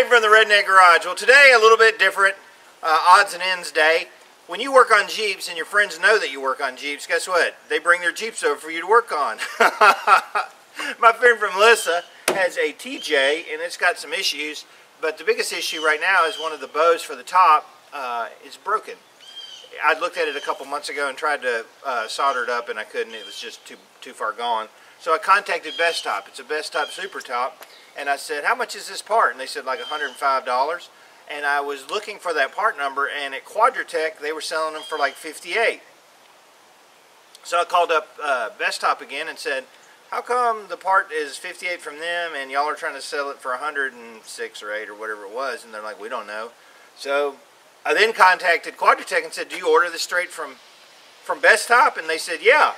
Dave from the Redneck Garage. Well, today a little bit different, odds and ends day. When you work on Jeeps and your friends know that you work on Jeeps, guess what? They bring their Jeeps over for you to work on. My friend from Melissa has a TJ and it's got some issues, but the biggest issue right now is one of the bows for the top is broken. I looked at it a couple months ago and tried to solder it up and I couldn't. It was just too far gone. So I contacted Bestop. It's a Bestop Supertop. And I said, how much is this part? And they said like $105. And I was looking for that part number, and at Quadratech they were selling them for like $58. So I called up Bestop again and said, how come the part is $58 from them and y'all are trying to sell it for $106 or $8 or whatever it was? And they're like, we don't know. So I then contacted Quadratech and said, do you order this straight from Bestop? And they said, yeah.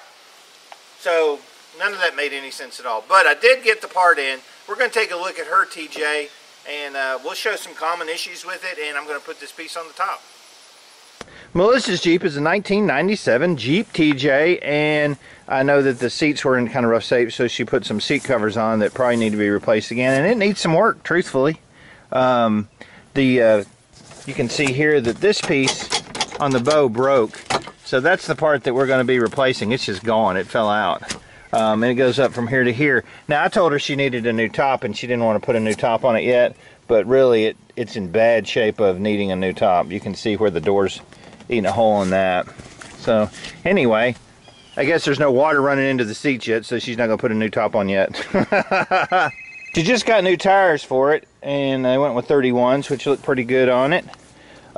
So none of that made any sense at all. But I did get the part in. We're going to take a look at her TJ, and we'll show some common issues with it, and I'm going to put this piece on the top. Melissa's Jeep is a 1997 Jeep TJ, and I know that the seats were in kind of rough shape, so she put some seat covers on that probably need to be replaced again, and it needs some work, truthfully. You can see here that this piece on the bow broke, so that's the part that we're going to be replacing. It's just gone. It fell out. And it goes up from here to here. Now I told her she needed a new top and she didn't want to put a new top on it yet, but really it's in bad shape of needing a new top. You can see where the door's eating a hole in that. So anyway, I guess there's no water running into the seats yet, so she's not going to put a new top on yet. She just got new tires for it, and I went with 31s, which look pretty good on it.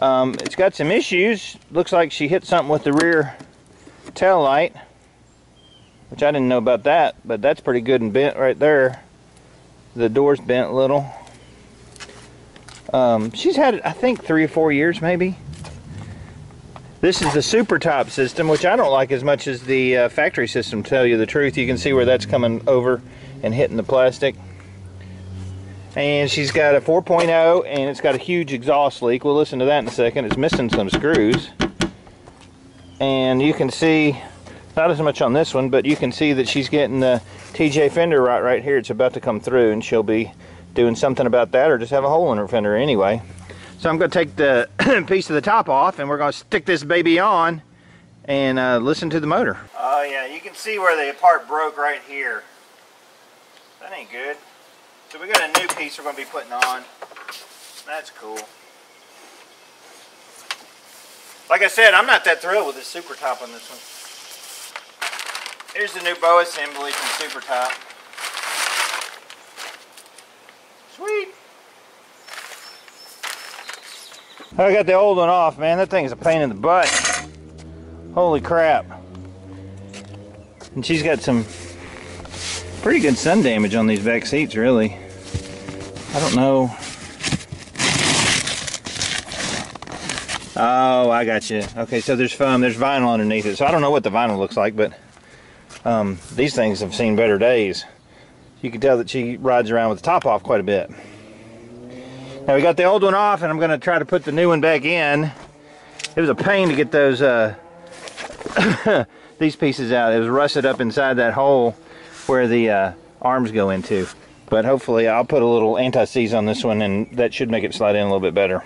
It's got some issues. Looks like she hit something with the rear tail light, which I didn't know about that, but that's pretty good and bent right there. The door's bent a little. She's had it, I think, 3 or 4 years maybe. This is the Supertop system, which I don't like as much as the factory system, to tell you the truth. You can see where that's coming over and hitting the plastic. And she's got a 4.0, and it's got a huge exhaust leak. We'll listen to that in a second. It's missing some screws. And you can see, not as much on this one, but you can see that she's getting the TJ fender right here. It's about to come through, and she'll be doing something about that, or just have a hole in her fender anyway. So I'm going to take the piece of the top off, and we're going to stick this baby on and listen to the motor. Oh yeah, you can see where the part broke right here. That ain't good. So we got a new piece we're going to be putting on. That's cool. Like I said, I'm not that thrilled with this Supertop on this one. Here's the new bow assembly from Supertop. Sweet. I got the old one off, man. That thing is a pain in the butt. Holy crap. And she's got some pretty good sun damage on these back seats, really. I don't know. Oh, I got you. Okay, so there's foam, there's vinyl underneath it. So I don't know what the vinyl looks like, but these things have seen better days. You can tell that she rides around with the top off quite a bit. Now we got the old one off, and I'm going to try to put the new one back in. It was a pain to get those these pieces out. It was rusted up inside that hole where the arms go into. But hopefully I'll put a little anti-seize on this one, and that should make it slide in a little bit better.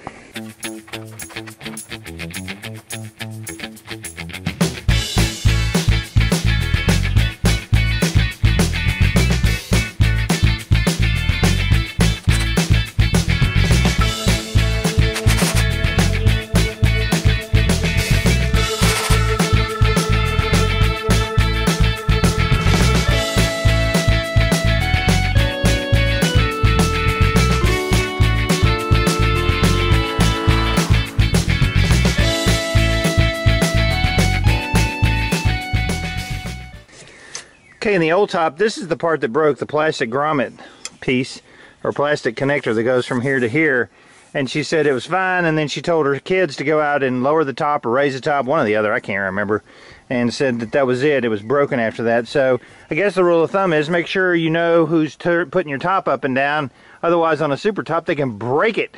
Okay, in the old top, this is the part that broke, the plastic grommet piece, or plastic connector that goes from here to here. And she said it was fine, and then she told her kids to go out and lower the top or raise the top, one or the other, I can't remember, and said that that was it. It was broken after that. So I guess the rule of thumb is make sure you know who's putting your top up and down. Otherwise, on a Supertop, they can break it.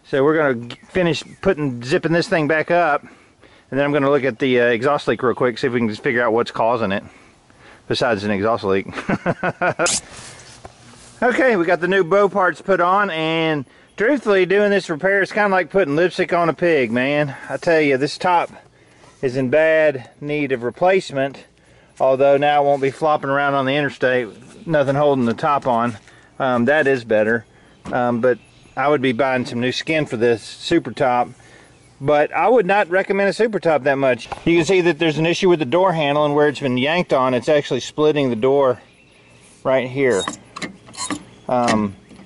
So we're going to finish zipping this thing back up, and then I'm going to look at the exhaust leak real quick, see if we can just figure out what's causing it. Besides an exhaust leak. Okay, we got the new bow parts put on, and Truthfully, doing this repair is kind of like putting lipstick on a pig, man. I tell you, this top is in bad need of replacement, although now it won't be flopping around on the interstate, nothing holding the top on. That is better, but I would be buying some new skin for this Supertop, but I would not recommend a Supertop that much. You can see that there's an issue with the door handle, and where it's been yanked on, it's actually splitting the door right here.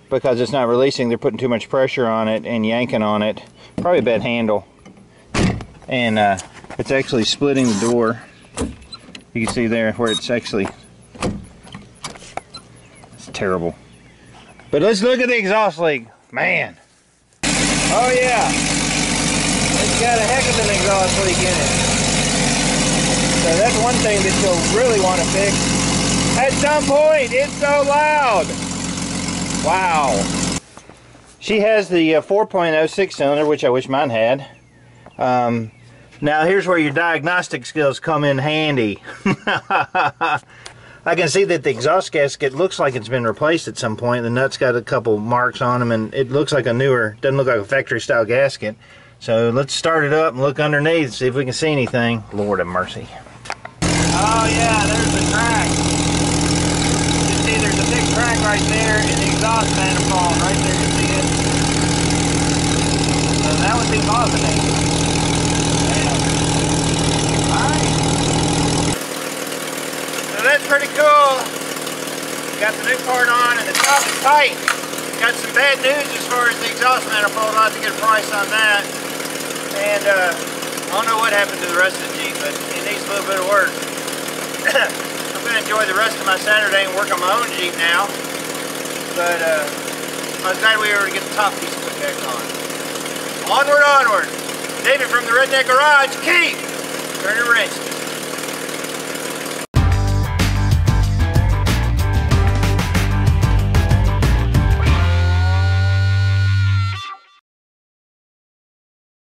Because it's not releasing, they're putting too much pressure on it and yanking on it. Probably a bad handle. And it's actually splitting the door. You can see there where it's actually, it's terrible. But let's look at the exhaust leak. Man. Oh yeah. It's got a heck of an exhaust leak in it. So that's one thing that you'll really want to fix. At some point, it's so loud. Wow. She has the 4.06 cylinder, which I wish mine had. Now here's where your diagnostic skills come in handy. I can see that the exhaust gasket looks like it's been replaced at some point. The nut's got a couple marks on them, and it looks like a newer, doesn't look like a factory style gasket. So let's start it up and look underneath, see if we can see anything. Lord have mercy. Oh yeah, there's the crack. You see there's a big crack right there in the exhaust manifold, right there, you see it? So that would be causing it. Alright. So that's pretty cool. Got the new part on and the top is tight. Got some bad news as far as the exhaust manifold. I'll have to get a price on that. And I don't know what happened to the rest of the Jeep, but it needs a little bit of work. I'm going to enjoy the rest of my Saturday and work on my own Jeep now. But I was glad we were able to get the top piece put back on. Onward, onward. David from the Redneck Garage, keep turning wrenches.